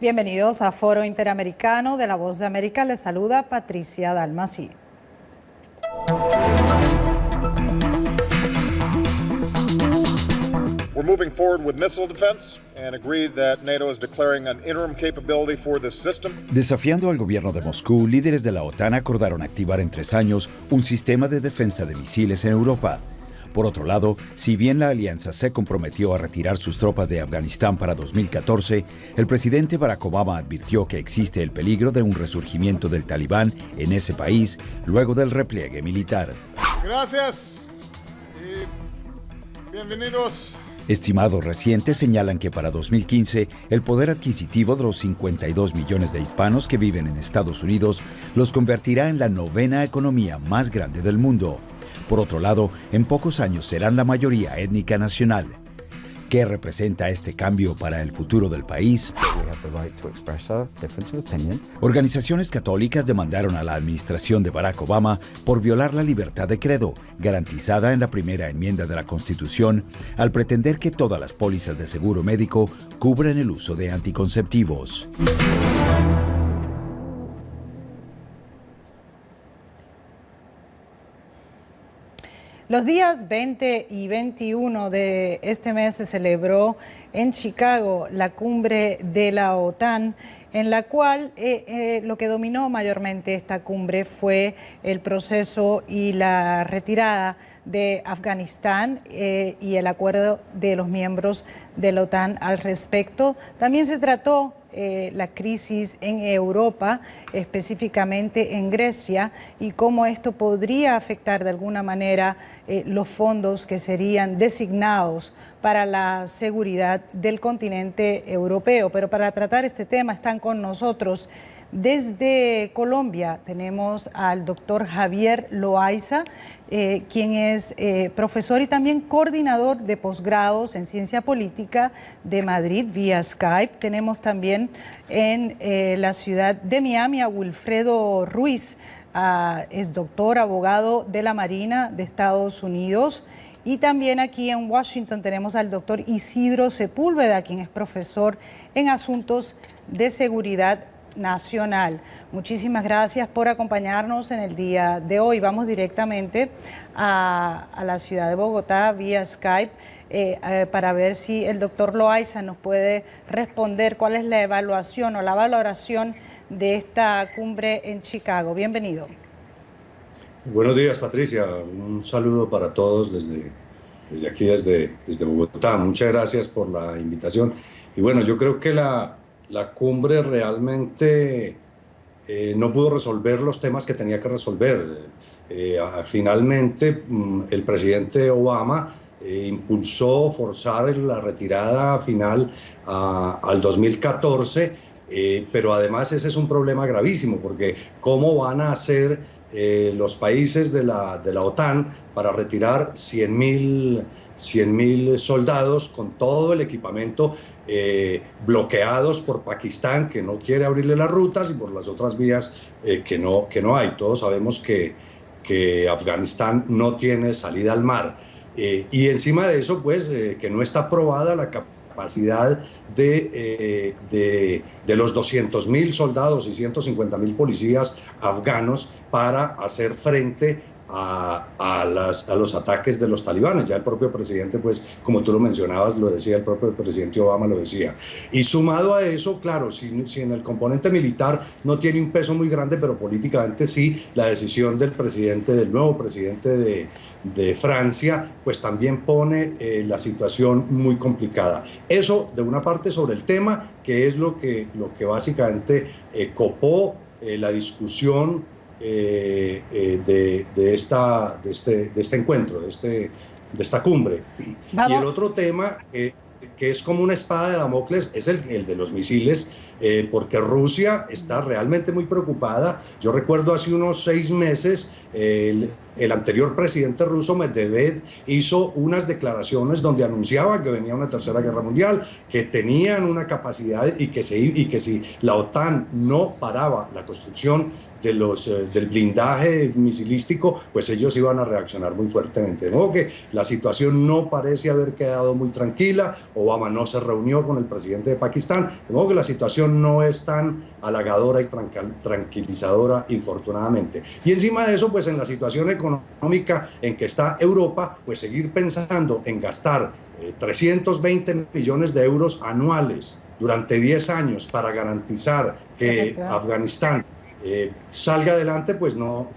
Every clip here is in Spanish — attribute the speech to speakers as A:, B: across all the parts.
A: Bienvenidos a Foro Interamericano de La Voz de América. Les saluda Patricia Dalmací.
B: We're moving forward with missile defense and agreed that NATO is declaring an interim capability for this system.
C: Desafiando al gobierno de Moscú, líderes de la OTAN acordaron activar en 3 años un sistema de defensa de misiles en Europa. Por otro lado, si bien la alianza se comprometió a retirar sus tropas de Afganistán para 2014, el presidente Barack Obama advirtió que existe el peligro de un resurgimiento del Talibán en ese país luego del repliegue militar.
B: Gracias y bienvenidos.
C: Estimados recientes señalan que para 2015 el poder adquisitivo de los 52 millones de hispanos que viven en Estados Unidos los convertirá en la 9ª economía más grande del mundo. Por otro lado, en pocos años serán la mayoría étnica nacional. ¿Qué representa este cambio para el futuro del país? Organizaciones católicas demandaron a la administración de Barack Obama por violar la libertad de credo, garantizada en la primera enmienda de la Constitución, al pretender que todas las pólizas de seguro médico cubren el uso de anticonceptivos.
A: Los días 20 y 21 de este mes se celebró en Chicago la cumbre de la OTAN, en la cual lo que dominó mayormente esta cumbre fue el proceso y la retirada de Afganistán y el acuerdo de los miembros de la OTAN al respecto. También se trató la crisis en Europa, específicamente en Grecia, y cómo esto podría afectar de alguna manera los fondos que serían designados para la seguridad del continente europeo. Pero para tratar este tema están con nosotros desde Colombia. Tenemos al doctor Javier Loaiza, quien es profesor y también coordinador de posgrados en ciencia política de Madrid vía Skype. Tenemos también en la ciudad de Miami a Wilfredo Ruiz, es doctor, abogado de la Marina de Estados Unidos. Y también aquí en Washington tenemos al doctor Isidro Sepúlveda, quien es profesor en asuntos de seguridad nacional. Muchísimas gracias por acompañarnos en el día de hoy. Vamos directamente a la ciudad de Bogotá vía Skype para ver si el doctor Loaiza nos puede responder cuál es la evaluación o la valoración de esta cumbre en Chicago. Bienvenido.
D: Buenos días, Patricia. Un saludo para todos desde aquí, desde Bogotá. Muchas gracias por la invitación. Y bueno, yo creo que la cumbre realmente no pudo resolver los temas que tenía que resolver. Finalmente, el presidente Obama impulsó forzar la retirada final al 2014, pero además ese es un problema gravísimo, porque ¿cómo van a hacer los países de la OTAN para retirar 100.000 soldados con todo el equipamiento bloqueados por Pakistán, que no quiere abrirle las rutas, y por las otras vías que no hay? Todos sabemos que Afganistán no tiene salida al mar. Y encima de eso, pues, que no está aprobada la capacidad de los 200.000 soldados y 150.000 policías afganos para hacer frente a los ataques de los talibanes. Ya el propio presidente, pues, como tú lo mencionabas, lo decía, el propio presidente Obama lo decía. Y sumado a eso, claro, si en el componente militar no tiene un peso muy grande, pero políticamente sí, la decisión del nuevo presidente de Francia, pues también pone la situación muy complicada. Eso, de una parte, sobre el tema, que es lo que básicamente copó la discusión de este encuentro, de esta cumbre.
A: Vamos.
D: Y el otro tema que es como una espada de Damocles es el de los misiles, porque Rusia está realmente muy preocupada. Yo recuerdo hace unos 6 meses el anterior presidente ruso, Medvedev, hizo unas declaraciones donde anunciaba que venía una tercera guerra mundial, que tenían una capacidad y que si la OTAN no paraba la construcción del blindaje misilístico, pues ellos iban a reaccionar muy fuertemente. De modo que la situación no parece haber quedado muy tranquila. Obama no se reunió con el presidente de Pakistán, de modo que la situación no es tan halagadora y tranquilizadora, infortunadamente. Y encima de eso, pues en la situación económica en que está Europa, pues seguir pensando en gastar 320 millones de euros anuales durante 10 años para garantizar que Afganistán salga adelante, pues no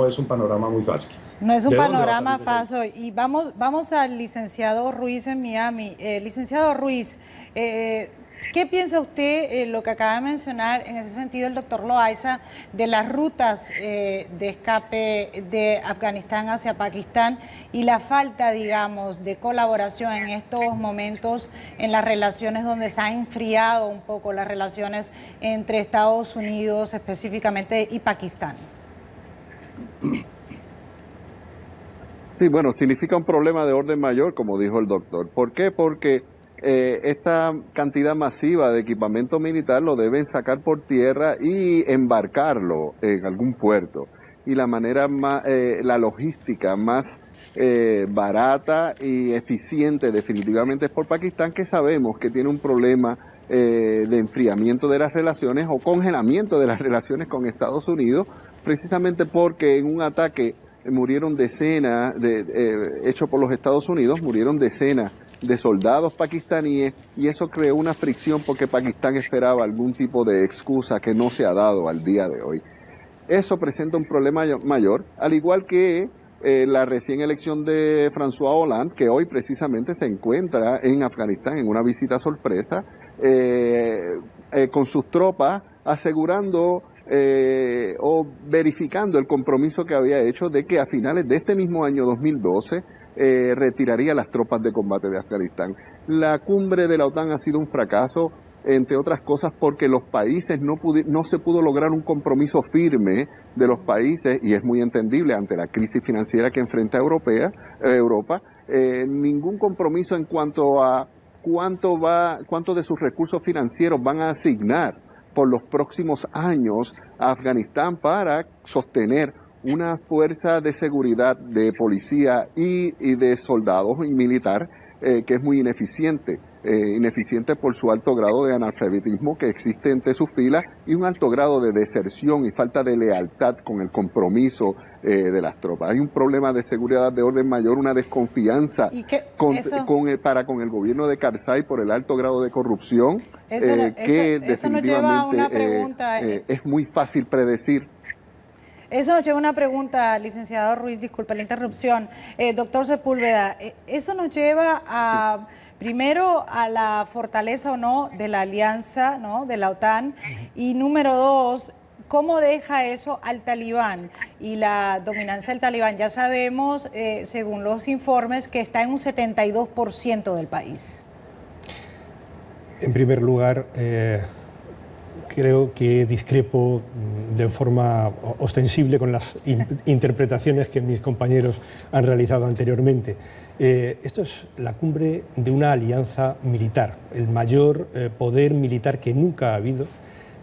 D: es un panorama muy fácil.
A: No es un panorama fácil. Y vamos al licenciado Ruiz en Miami. Licenciado Ruiz, ¿qué piensa usted lo que acaba de mencionar en ese sentido el doctor Loaiza de las rutas de escape de Afganistán hacia Pakistán y la falta, digamos, de colaboración en estos momentos en las relaciones donde se han enfriado un poco las relaciones entre Estados Unidos específicamente y Pakistán?
E: Sí, bueno, significa un problema de orden mayor, como dijo el doctor. ¿Por qué? Porque esta cantidad masiva de equipamiento militar lo deben sacar por tierra y embarcarlo en algún puerto. Y la manera más, la logística más barata y eficiente definitivamente es por Pakistán, que sabemos que tiene un problema de enfriamiento de las relaciones o congelamiento de las relaciones con Estados Unidos, precisamente porque en un ataque murieron decenas, hecho por los Estados Unidos, murieron decenas de soldados pakistaníes y eso creó una fricción porque Pakistán esperaba algún tipo de excusa que no se ha dado al día de hoy. Eso presenta un problema mayor, al igual que la recién elección de François Hollande, que hoy precisamente se encuentra en Afganistán en una visita sorpresa, con sus tropas asegurando o verificando el compromiso que había hecho de que a finales de este mismo año 2012 retiraría las tropas de combate de Afganistán. La cumbre de la OTAN ha sido un fracaso, entre otras cosas porque los países no se pudo lograr un compromiso firme de los países, y es muy entendible ante la crisis financiera que enfrenta Europa, ningún compromiso en cuanto a cuánto de sus recursos financieros van a asignar por los próximos años a Afganistán para sostener una fuerza de seguridad, de policía y de soldados y militar que es muy ineficiente por su alto grado de analfabetismo que existe entre sus filas y un alto grado de deserción y falta de lealtad con el compromiso de las tropas. Hay un problema de seguridad de orden mayor, una desconfianza con el gobierno de Karzai por el alto grado de corrupción
A: eso nos lleva a una pregunta.
E: Es muy fácil predecir.
A: Eso nos lleva a una pregunta, licenciado Ruiz, disculpa la interrupción. Doctor Sepúlveda, eso nos lleva a, primero, a la fortaleza o no de la alianza, ¿no?, de la OTAN, y número dos, ¿cómo deja eso al talibán y la dominancia del talibán? Ya sabemos, según los informes, que está en un 72% del país.
F: En primer lugar, creo que discrepo de forma ostensible con las interpretaciones que mis compañeros han realizado anteriormente. Esto es la cumbre de una alianza militar, el mayor poder militar que nunca ha habido,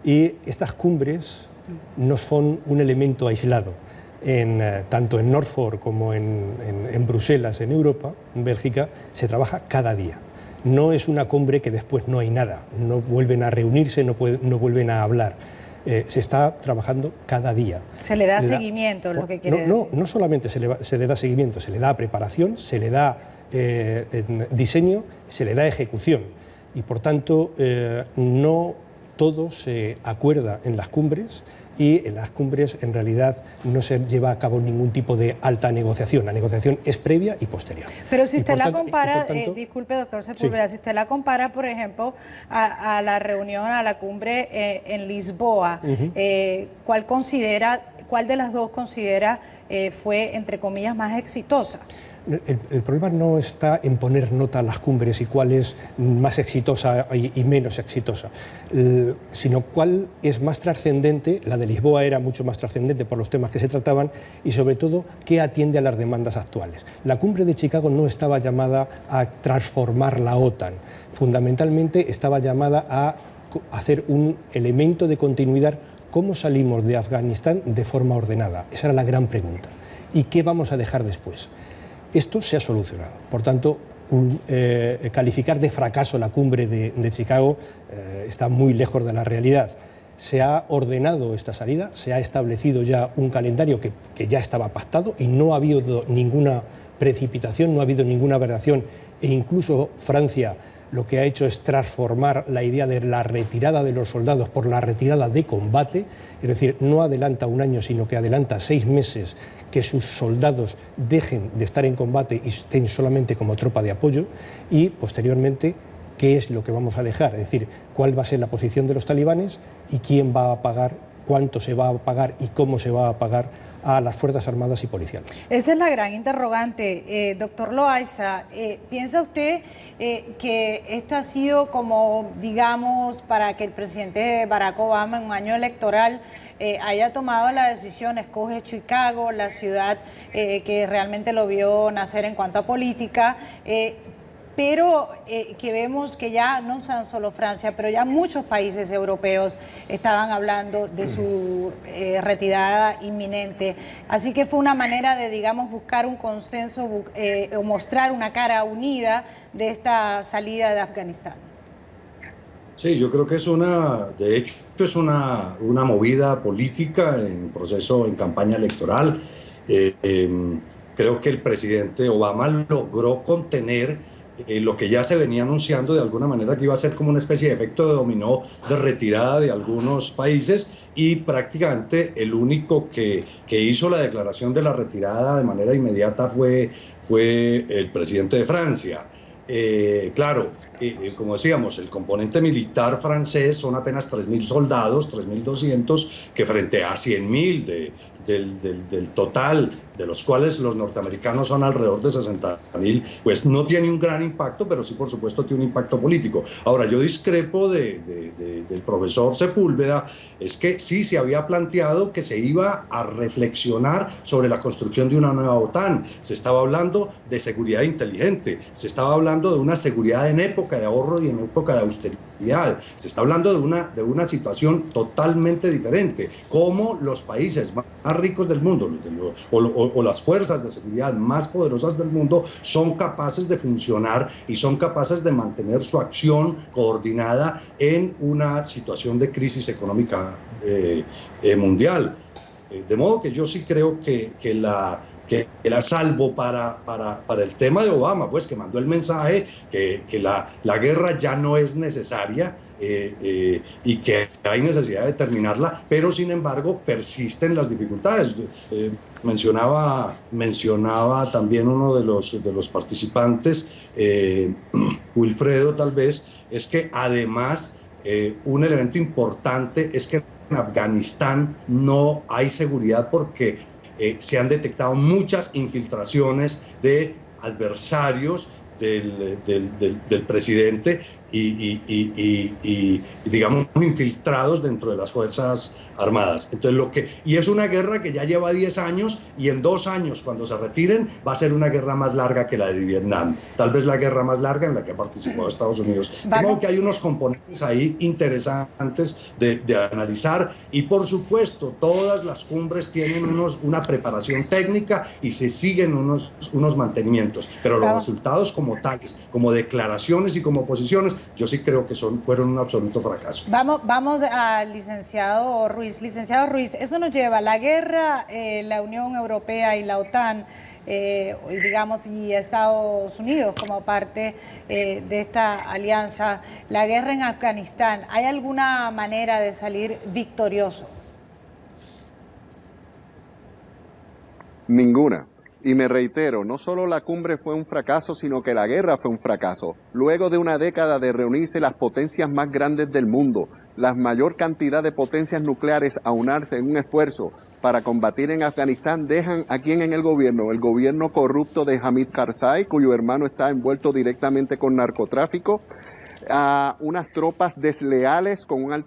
F: y estas cumbres no son un elemento aislado. Tanto en Norfolk como en Bruselas, en Europa, en Bélgica, se trabaja cada día. No es una cumbre que después no hay nada, no vuelven a reunirse, no vuelven a hablar. Se está trabajando cada día.
A: Se le da seguimiento, lo que quiere decir.
F: No solamente se le da seguimiento, se le da preparación, se le da diseño, se le da ejecución. Y por tanto, no todo se acuerda en las cumbres, y en las cumbres en realidad no se lleva a cabo ningún tipo de alta negociación. La negociación es previa y posterior.
A: Pero si usted la compara, disculpe doctor Sepúlveda, si usted la compara, por ejemplo, a la reunión, a la cumbre en Lisboa, ¿cuál de las dos considera fue, entre comillas, más exitosa?
F: El problema no está en poner nota a las cumbres y cuál es más exitosa y menos exitosa, sino cuál es más trascendente. La de Lisboa era mucho más trascendente por los temas que se trataban y sobre todo qué atiende a las demandas actuales. La cumbre de Chicago no estaba llamada a transformar la OTAN, fundamentalmente estaba llamada a hacer un elemento de continuidad. ¿Cómo salimos de Afganistán de forma ordenada? Esa era la gran pregunta. ¿Y qué vamos a dejar después? Esto se ha solucionado. Por tanto, calificar de fracaso la cumbre de Chicago está muy lejos de la realidad. Se ha ordenado esta salida, se ha establecido ya un calendario que ya estaba pactado y no ha habido ninguna precipitación, no ha habido ninguna variación e incluso Francia lo que ha hecho es transformar la idea de la retirada de los soldados por la retirada de combate, es decir, no adelanta un año, sino que adelanta 6 meses que sus soldados dejen de estar en combate y estén solamente como tropa de apoyo, y posteriormente qué es lo que vamos a dejar, es decir, cuál va a ser la posición de los talibanes y quién va a pagar, cuánto se va a pagar y cómo se va a pagar a las Fuerzas Armadas y policiales.
A: Esa es la gran interrogante. Doctor Loaiza, ¿piensa usted que esta ha sido como, digamos, para que el presidente Barack Obama en un año electoral haya tomado la decisión, escoge Chicago, la ciudad que realmente lo vio nacer en cuanto a política, pero que vemos que ya no tan solo Francia, pero ya muchos países europeos estaban hablando de su retirada inminente. Así que fue una manera de, digamos, buscar un consenso o mostrar una cara unida de esta salida de Afganistán.
D: Sí, yo creo que de hecho, es una movida política en proceso, en campaña electoral. Creo que el presidente Obama logró contener lo que ya se venía anunciando de alguna manera, que iba a ser como una especie de efecto de dominó de retirada de algunos países, y prácticamente el único que hizo la declaración de la retirada de manera inmediata fue el presidente de Francia. Claro, como decíamos, el componente militar francés son apenas 3.000 soldados, 3.200, que frente a 100.000 del total, de los cuales los norteamericanos son alrededor de 60.000, pues no tiene un gran impacto, pero sí, por supuesto, tiene un impacto político. Ahora, yo discrepo del profesor Sepúlveda, es que sí se había planteado que se iba a reflexionar sobre la construcción de una nueva OTAN. Se estaba hablando de seguridad inteligente, se estaba hablando de una seguridad en época de ahorro y en época de austeridad. Se está hablando de una situación totalmente diferente, como los países más ricos del mundo o las fuerzas de seguridad más poderosas del mundo son capaces de funcionar y son capaces de mantener su acción coordinada en una situación de crisis económica mundial. De modo que yo sí creo que era salvo para el tema de Obama, pues, que mandó el mensaje que la guerra ya no es necesaria y que hay necesidad de terminarla, pero sin embargo persisten las dificultades. Mencionaba también uno de los participantes, Wilfredo tal vez, es que además un elemento importante es que en Afganistán no hay seguridad porque se han detectado muchas infiltraciones de adversarios del presidente y digamos infiltrados dentro de las Fuerzas Armadas. Entonces y es una guerra que ya lleva 10 años y en 2 años, cuando se retiren, va a ser una guerra más larga que la de Vietnam, tal vez la guerra más larga en la que ha participado Estados Unidos. Creo que hay unos componentes ahí interesantes de analizar, y por supuesto todas las cumbres tienen una preparación técnica y se siguen unos mantenimientos, pero los resultados como tales, como declaraciones y como posiciones, yo sí creo que fueron un absoluto fracaso.
A: Vamos al licenciado Ruiz. Licenciado Ruiz, eso nos lleva a la guerra, la Unión Europea y la OTAN, digamos, y Estados Unidos como parte de esta alianza. La guerra en Afganistán, ¿hay alguna manera de salir victorioso?
E: Ninguna. Y me reitero, no solo la cumbre fue un fracaso, sino que la guerra fue un fracaso. Luego de una década de reunirse las potencias más grandes del mundo, la mayor cantidad de potencias nucleares aunarse en un esfuerzo para combatir en Afganistán, dejan a quién en el gobierno corrupto de Hamid Karzai, cuyo hermano está envuelto directamente con narcotráfico, a unas tropas desleales con un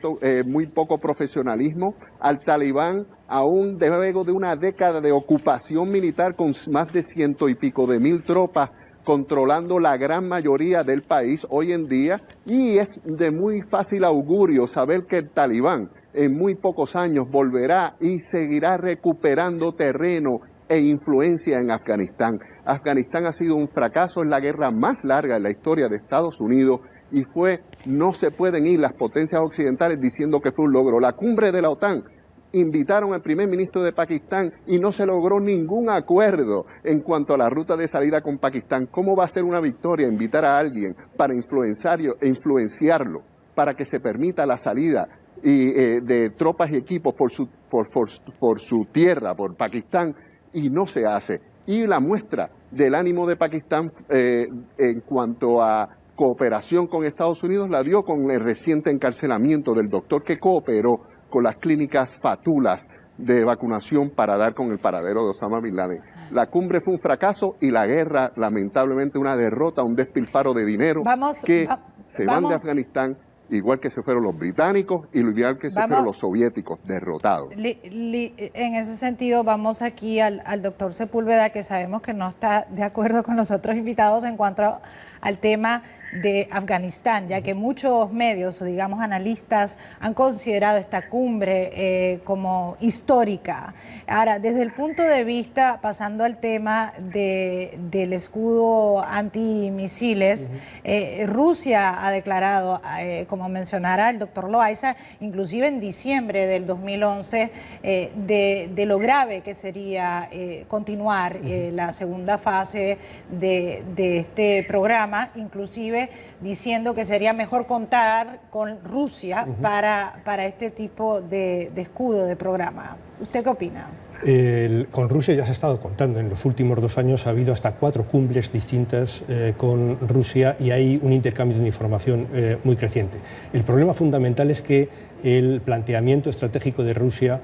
E: muy poco profesionalismo, al Talibán, aún luego de una década de ocupación militar con más de 100 y pico de mil tropas controlando la gran mayoría del país hoy en día, y es de muy fácil augurio saber que el Talibán en muy pocos años volverá y seguirá recuperando terreno e influencia en Afganistán. Afganistán ha sido un fracaso, es la guerra más larga en la historia de Estados Unidos y no se pueden ir las potencias occidentales diciendo que fue un logro. La cumbre de la OTAN, invitaron al primer ministro de Pakistán y no se logró ningún acuerdo en cuanto a la ruta de salida con Pakistán. ¿Cómo va a ser una victoria invitar a alguien para influenciarlo, para que se permita la salida de tropas y equipos por su tierra, por Pakistán, y no se hace? Y la muestra del ánimo de Pakistán en cuanto a cooperación con Estados Unidos la dio con el reciente encarcelamiento del doctor que cooperó con las clínicas Fatulas de vacunación para dar con el paradero de Osama Bin Laden. La cumbre fue un fracaso y la guerra, lamentablemente, una derrota, un despilfarro de dinero se van de Afganistán, igual que se fueron los británicos y igual que se fueron los soviéticos, derrotados.
A: En ese sentido, vamos aquí al doctor Sepúlveda, que sabemos que no está de acuerdo con los otros invitados en cuanto al tema de Afganistán, ya que muchos medios, o digamos analistas, han considerado esta cumbre como histórica. Ahora, desde el punto de vista, pasando al tema del escudo antimisiles, Rusia ha declarado, como mencionara el doctor Loaiza, inclusive en diciembre del 2011, de lo grave que sería continuar la segunda fase de este programa, inclusive diciendo que sería mejor contar con Rusia para este tipo de escudo de programa. ¿Usted qué opina?
F: Con Rusia ya se ha estado contando. En los últimos 2 años ha habido hasta 4 cumbres distintas con Rusia y hay un intercambio de información muy creciente. El problema fundamental es que el planteamiento estratégico de Rusia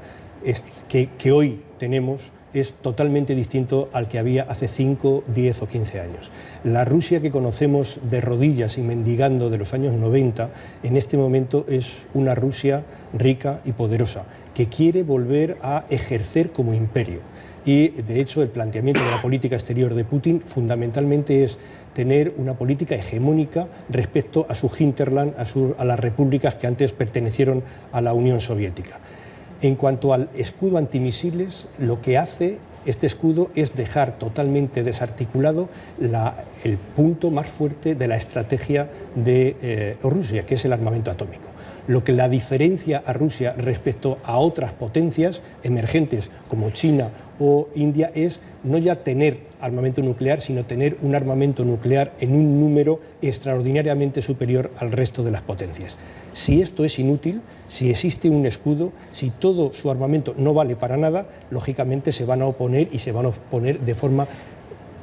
F: que hoy tenemos es totalmente distinto al que había hace 5, 10 o 15 años. La Rusia que conocemos de rodillas y mendigando de los años 90, en este momento es una Rusia rica y poderosa, que quiere volver a ejercer como imperio. Y, de hecho, el planteamiento de la política exterior de Putin fundamentalmente es tener una política hegemónica respecto a su hinterland, a las repúblicas que antes pertenecieron a la Unión Soviética. En cuanto al escudo antimisiles, lo que hace este escudo es dejar totalmente desarticulado el punto más fuerte de la estrategia de Rusia, que es el armamento atómico. Lo que la diferencia a Rusia respecto a otras potencias emergentes como China o India es no ya tener armamento nuclear, sino tener un armamento nuclear en un número extraordinariamente superior al resto de las potencias. Si esto es inútil, si existe un escudo, si todo su armamento no vale para nada, lógicamente se van a oponer y se van a oponer de forma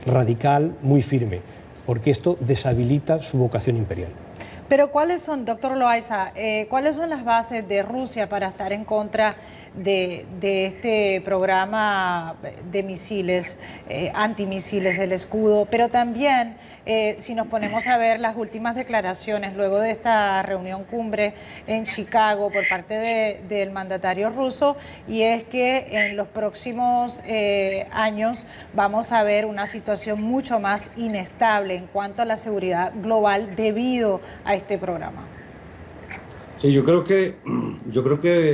F: radical, muy firme, porque esto deshabilita su vocación imperial.
A: Pero ¿cuáles son, doctor Loaiza, cuáles son las bases de Rusia para estar en contra de este programa de misiles, antimisiles, el escudo? Pero también, si nos ponemos a ver las últimas declaraciones luego de esta reunión cumbre en Chicago por parte del mandatario ruso, y es que en los próximos años vamos a ver una situación mucho más inestable en cuanto a la seguridad global debido a este programa.
D: Sí, yo creo que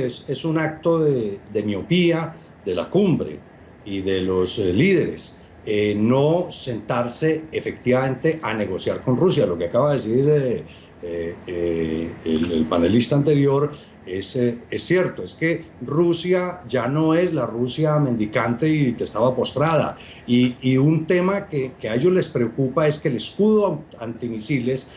D: es un acto de miopía de la cumbre y de los líderes. No sentarse efectivamente a negociar con Rusia. Lo que acaba de decir el panelista anterior es cierto, es que Rusia ya no es la Rusia mendicante y que estaba postrada. Y un tema que a ellos les preocupa es que el escudo antimisiles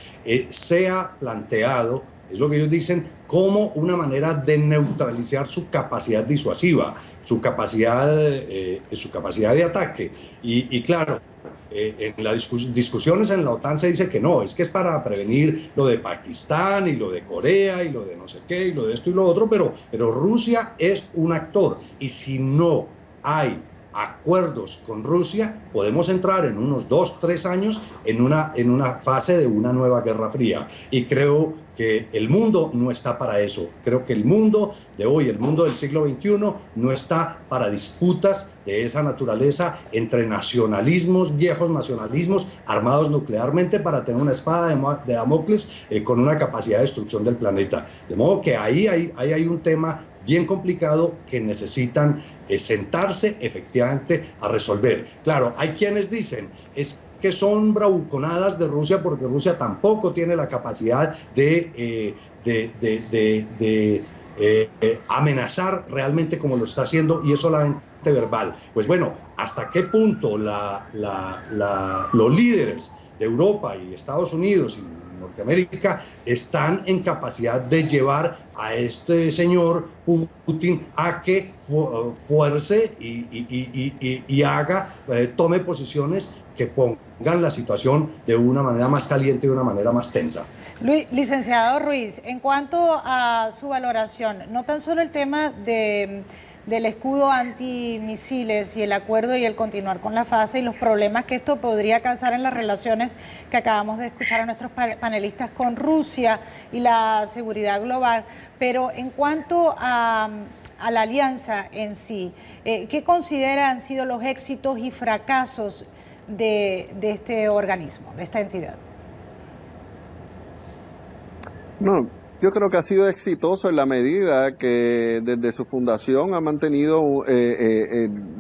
D: sea planteado, es lo que ellos dicen, como una manera de neutralizar su capacidad disuasiva, su capacidad de ataque. Y claro, en las discusiones en la OTAN se dice que no, es que es para prevenir lo de Pakistán y lo de Corea y lo de no sé qué y lo de esto y lo otro, pero Rusia es un actor y si no hay acuerdos con Rusia, podemos entrar en unos 2-3 años en una fase de una nueva Guerra Fría. Y creo que el mundo no está para eso. Creo que el mundo de hoy, el mundo del siglo XXI, no está para disputas de esa naturaleza entre nacionalismos, viejos nacionalismos, armados nuclearmente para tener una espada de Damocles con una capacidad de destrucción del planeta. De modo que ahí hay un tema bien complicado que necesitan sentarse efectivamente a resolver. Claro, hay quienes dicen es que son bravuconadas de Rusia porque Rusia tampoco tiene la capacidad de amenazar realmente como lo está haciendo y es solamente verbal. Pues bueno, ¿hasta qué punto los líderes de Europa y Estados Unidos y Norteamérica están en capacidad de llevar a este señor Putin a que fuerce y haga, tome posiciones que pongan la situación de una manera más caliente y de una manera más tensa?
A: Licenciado Ruiz, en cuanto a su valoración, no tan solo el tema del escudo antimisiles y el acuerdo y el continuar con la fase y los problemas que esto podría causar en las relaciones que acabamos de escuchar a nuestros panelistas con Rusia y la seguridad global, pero en cuanto a la alianza en sí, ¿qué considera han sido los éxitos y fracasos de este organismo, de esta entidad?
E: No, yo creo que ha sido exitoso en la medida que desde su fundación ha mantenido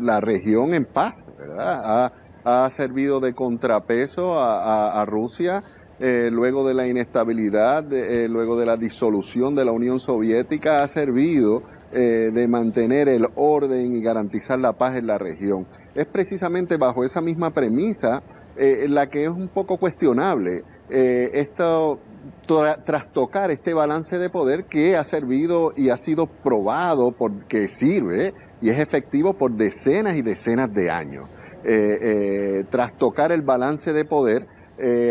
E: la región en paz, ¿verdad? Ha servido de contrapeso a Rusia luego de la inestabilidad, luego de la disolución de la Unión Soviética, ha servido de mantener el orden y garantizar la paz en la región. Es precisamente bajo esa misma premisa la que es un poco cuestionable esto. Trastocar este balance de poder que ha servido y ha sido probado porque sirve y es efectivo por decenas y decenas de años. Trastocar el balance de poder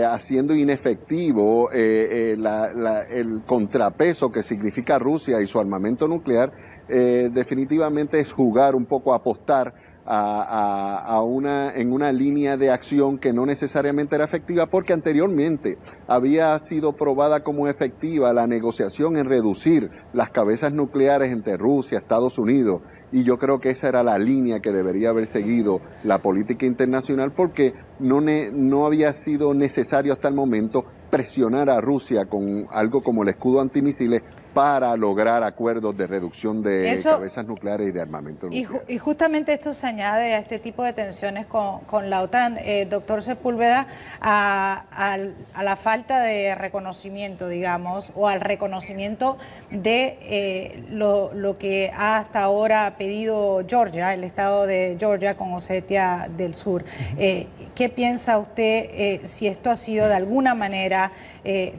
E: haciendo inefectivo el contrapeso que significa Rusia y su armamento nuclear, definitivamente es jugar un poco, apostar en una línea de acción que no necesariamente era efectiva, porque anteriormente había sido probada como efectiva la negociación en reducir las cabezas nucleares entre Rusia, Estados Unidos, y yo creo que esa era la línea que debería haber seguido la política internacional, porque no había sido necesario hasta el momento presionar a Rusia con algo como el escudo antimisiles para lograr acuerdos de reducción de cabezas nucleares y de armamento nuclear.
A: Y justamente esto se añade a este tipo de tensiones con la OTAN, doctor Sepúlveda, a la falta de reconocimiento, digamos, o al reconocimiento de lo que ha hasta ahora pedido Georgia, el estado de Georgia con Osetia del Sur. ¿Qué piensa usted si esto ha sido de alguna manera,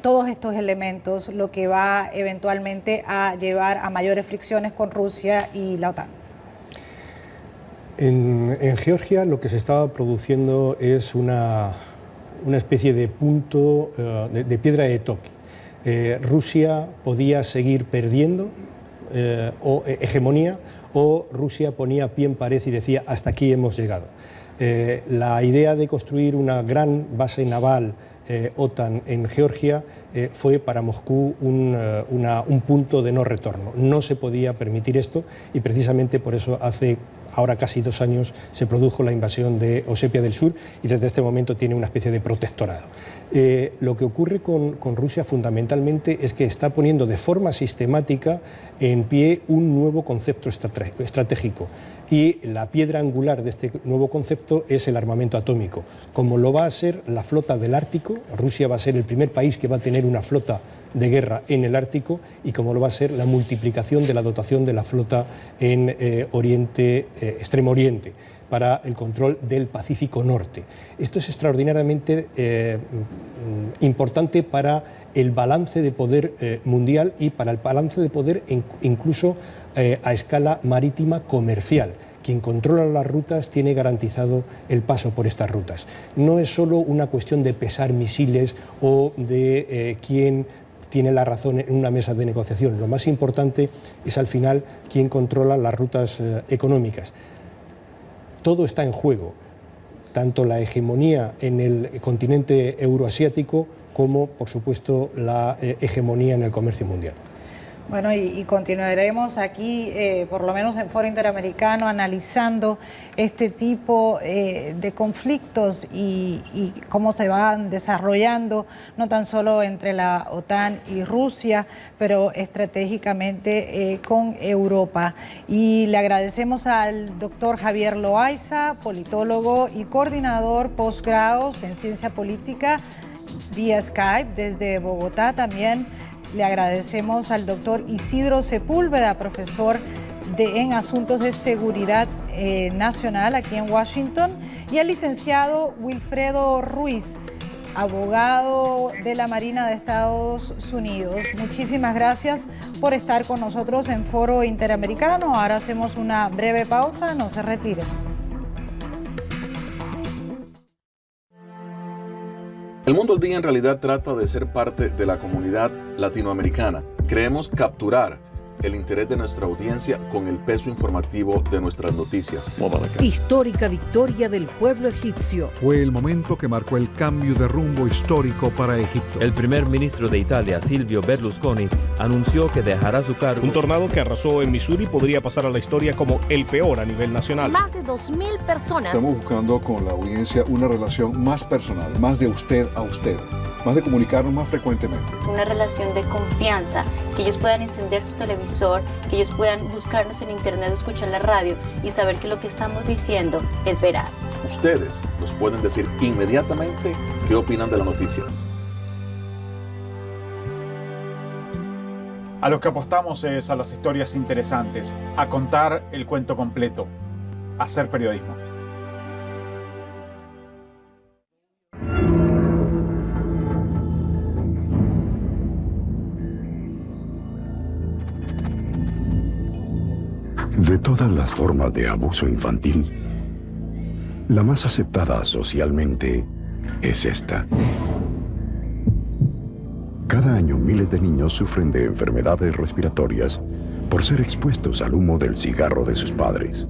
A: todos estos elementos, lo que va eventualmente a llevar a mayores fricciones con Rusia y la OTAN?
F: En Georgia lo que se estaba produciendo es una especie de punto de piedra de toque. Rusia podía seguir perdiendo o hegemonía, o Rusia ponía pie en pared y decía hasta aquí hemos llegado. La idea de construir una gran base naval OTAN en Georgia fue para Moscú un punto de no retorno. No se podía permitir esto y precisamente por eso hace ahora casi 2 años se produjo la invasión de Osetia del Sur y desde este momento tiene una especie de protectorado. Lo que ocurre con Rusia fundamentalmente es que está poniendo de forma sistemática en pie un nuevo concepto estratégico. Y la piedra angular de este nuevo concepto es el armamento atómico. Como lo va a ser la flota del Ártico, Rusia va a ser el primer país que va a tener una flota de guerra en el Ártico, y como lo va a ser la multiplicación de la dotación de la flota en Extremo Oriente, para el control del Pacífico Norte. Esto es extraordinariamente importante para el balance de poder mundial y para el balance de poder incluso a escala marítima comercial. quien controla las rutas tiene garantizado el paso por estas rutas. No es solo una cuestión de pesar misiles o de quién tiene la razón en una mesa de negociación. Lo más importante es al final quién controla las rutas económicas. Todo está en juego, tanto la hegemonía en el continente euroasiático como, por supuesto, la hegemonía en el comercio mundial.
A: Bueno, y continuaremos aquí, por lo menos en Foro Interamericano, analizando este tipo de conflictos y cómo se van desarrollando, no tan solo entre la OTAN y Rusia, pero estratégicamente con Europa. Y le agradecemos al doctor Javier Loaiza, politólogo y coordinador posgrados en ciencia política vía Skype desde Bogotá. También le agradecemos al doctor Isidro Sepúlveda, profesor en Asuntos de Seguridad Nacional aquí en Washington, y al licenciado Wilfredo Ruiz, abogado de la Marina de Estados Unidos. Muchísimas gracias por estar con nosotros en Foro Interamericano. Ahora hacemos una breve pausa, no se retiren.
G: El Mundo al Día en realidad trata de ser parte de la comunidad latinoamericana. Queremos capturar el interés de nuestra audiencia con el peso informativo de nuestras noticias.
H: Histórica victoria del pueblo egipcio.
I: Fue el momento que marcó el cambio de rumbo histórico para Egipto.
J: El primer ministro de Italia, Silvio Berlusconi, anunció que dejará su cargo.
K: Un tornado que arrasó en Missouri podría pasar a la historia como el peor a nivel nacional.
L: Más de 2.000 personas.
I: Estamos buscando con la audiencia una relación más personal, más de usted a usted, más de comunicarnos más frecuentemente.
L: Una relación de confianza, que ellos puedan encender su televisor, que ellos puedan buscarnos en internet o escuchar la radio y saber que lo que estamos diciendo es veraz.
G: Ustedes nos pueden decir inmediatamente qué opinan de la noticia.
M: A lo que apostamos es a las historias interesantes, a contar el cuento completo, a hacer periodismo.
N: De todas las formas de abuso infantil, la más aceptada socialmente es esta. Cada año miles de niños sufren de enfermedades respiratorias por ser expuestos al humo del cigarro de sus padres.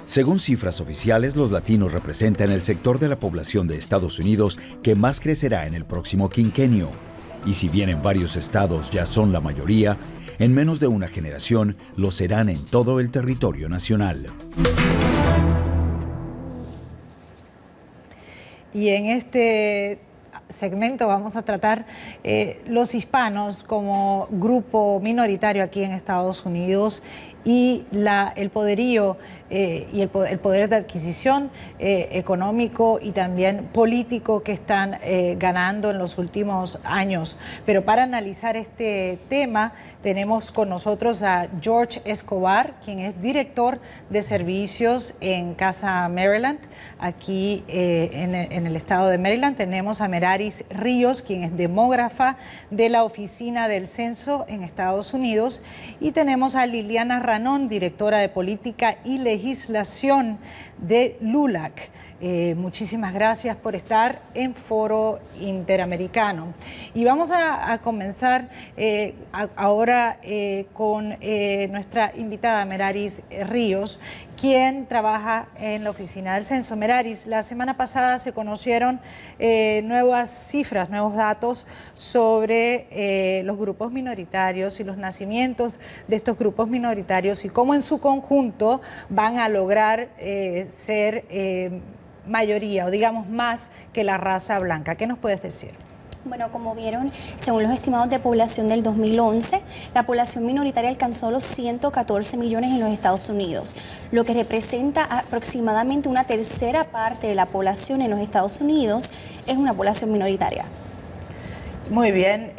C: Según cifras oficiales, los latinos representan el sector de la población de Estados Unidos que más crecerá en el próximo quinquenio. Y si bien en varios estados ya son la mayoría, en menos de una generación lo serán en todo el territorio nacional.
A: Y en este segmento vamos a tratar los hispanos como grupo minoritario aquí en Estados Unidos y el poderío y el poder de adquisición económico y también político que están ganando en los últimos años. Pero para analizar este tema tenemos con nosotros a George Escobar, quien es director de servicios en Casa Maryland, aquí en el estado de Maryland. Tenemos a Meraris Ríos, quien es demógrafa de la Oficina del Censo en Estados Unidos, y tenemos a Liliana Ranón, directora de Política y Legislación de LULAC. Muchísimas gracias por estar en Foro Interamericano. Y vamos a comenzar ahora con nuestra invitada Meraris Ríos, quien trabaja en la Oficina del Censo. Meraris, la semana pasada se conocieron nuevas cifras, nuevos datos sobre los grupos minoritarios y los nacimientos de estos grupos minoritarios y cómo en su conjunto van a lograr ser mayoría, o digamos más que la raza blanca. ¿Qué nos puedes decir?
O: Bueno, como vieron, según los estimados de población del 2011, la población minoritaria alcanzó los 114 millones en los Estados Unidos, lo que representa aproximadamente una tercera parte de la población en los Estados Unidos es una población minoritaria.
A: Muy bien,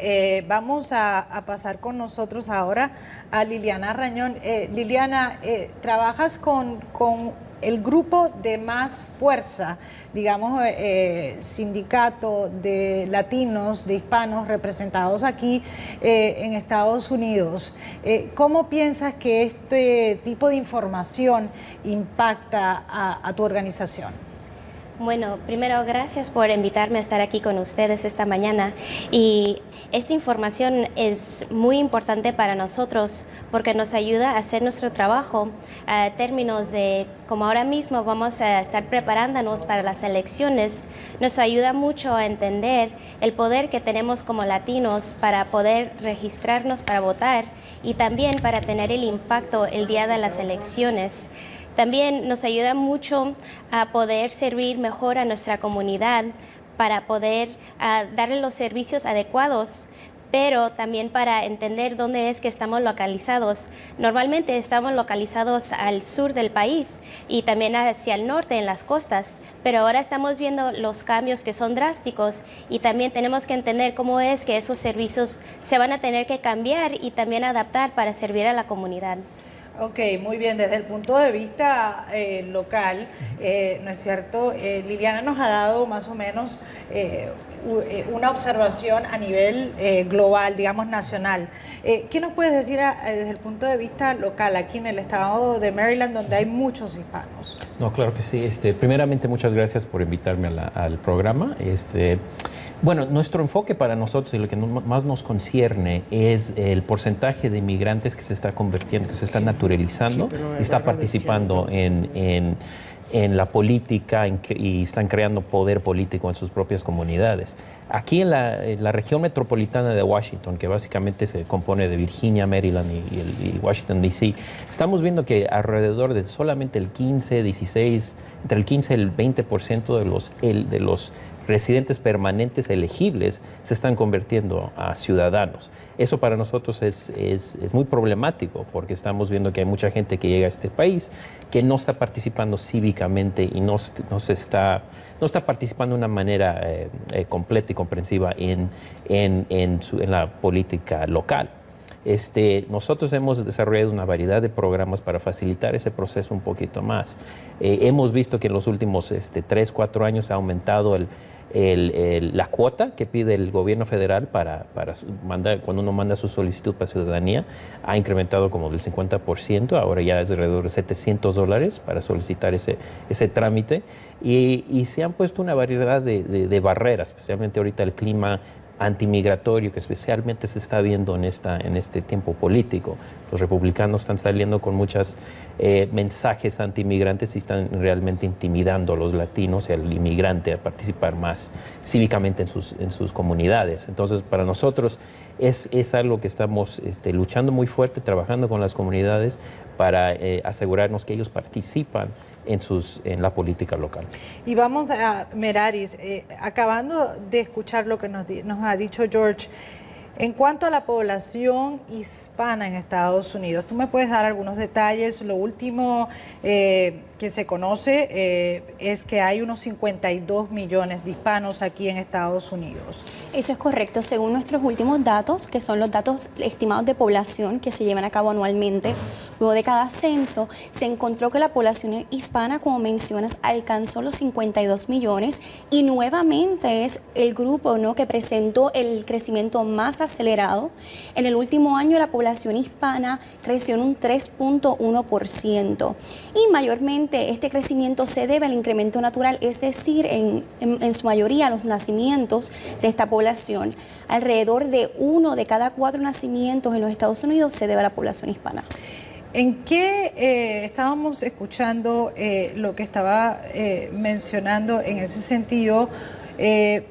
A: vamos a pasar con nosotros ahora a Liliana Rañón. Liliana, trabajas con el grupo de más fuerza, digamos, sindicato de latinos, de hispanos representados aquí en Estados Unidos. ¿Cómo piensas que este tipo de información impacta a tu organización?
P: Bueno, primero, gracias por invitarme a estar aquí con ustedes esta mañana. Y esta información es muy importante para nosotros porque nos ayuda a hacer nuestro trabajo a términos de, como ahora mismo vamos a estar preparándonos para las elecciones, nos ayuda mucho a entender el poder que tenemos como latinos para poder registrarnos para votar y también para tener el impacto el día de las elecciones. También nos ayuda mucho a poder servir mejor a nuestra comunidad para poder darle los servicios adecuados, pero también para entender dónde es que estamos localizados. Normalmente estamos localizados al sur del país y también hacia el norte en las costas, pero ahora estamos viendo los cambios que son drásticos y también tenemos que entender cómo es que esos servicios se van a tener que cambiar y también adaptar para servir a la comunidad.
A: Ok, muy bien. Desde el punto de vista local, ¿no es cierto? Liliana nos ha dado más o menos una observación a nivel global, digamos nacional. ¿Qué nos puedes decir desde el punto de vista local, aquí en el estado de Maryland, donde hay muchos hispanos?
Q: No, claro que sí. Primeramente, muchas gracias por invitarme al programa. Bueno, nuestro enfoque para nosotros y lo que más nos concierne es el porcentaje de inmigrantes que se está convirtiendo, que se está naturalizando y está participando en la política y están creando poder político en sus propias comunidades. Aquí en la región metropolitana de Washington, que básicamente se compone de Virginia, Maryland y Washington, D.C., estamos viendo que alrededor de solamente el 15, 16, entre el 15 y el 20% de los residentes permanentes elegibles se están convirtiendo a ciudadanos. Eso para nosotros es muy problemático porque estamos viendo que hay mucha gente que llega a este país que no está participando cívicamente y no está participando de una manera completa y comprensiva en la política local. Nosotros hemos desarrollado una variedad de programas para facilitar ese proceso un poquito más. Hemos visto que en los últimos 3, 4 años ha aumentado la cuota que pide el gobierno federal para mandar, cuando uno manda su solicitud para ciudadanía, ha incrementado como del 50%, ahora ya es alrededor de $700 para solicitar ese trámite y se han puesto una variedad de barreras, especialmente ahorita el clima antimigratorio que especialmente se está viendo en este tiempo político. Los republicanos están saliendo con muchos mensajes antimigrantes y están realmente intimidando a los latinos y al inmigrante a participar más cívicamente en sus comunidades. Entonces, para nosotros es algo que estamos luchando muy fuerte, trabajando con las comunidades para asegurarnos que ellos participan en la política local.
A: Y vamos a Meraris, acabando de escuchar lo que nos ha dicho George, En cuanto a la población hispana en Estados Unidos, ¿tú me puedes dar algunos detalles? Lo último que se conoce es que hay unos 52 millones de hispanos aquí en Estados Unidos.
O: Eso es correcto. Según nuestros últimos datos, que son los datos estimados de población que se llevan a cabo anualmente, luego de cada censo, se encontró que la población hispana, como mencionas, alcanzó los 52 millones y nuevamente es el grupo, ¿no?, que presentó el crecimiento más acelerado. En el último año la población hispana creció en un 3.1% y mayormente este crecimiento se debe al incremento natural, es decir, en su mayoría a los nacimientos de esta población. Alrededor de 1 de cada 4 nacimientos en los Estados Unidos se debe a la población hispana.
A: ¿En qué estábamos escuchando lo que estaba mencionando en ese sentido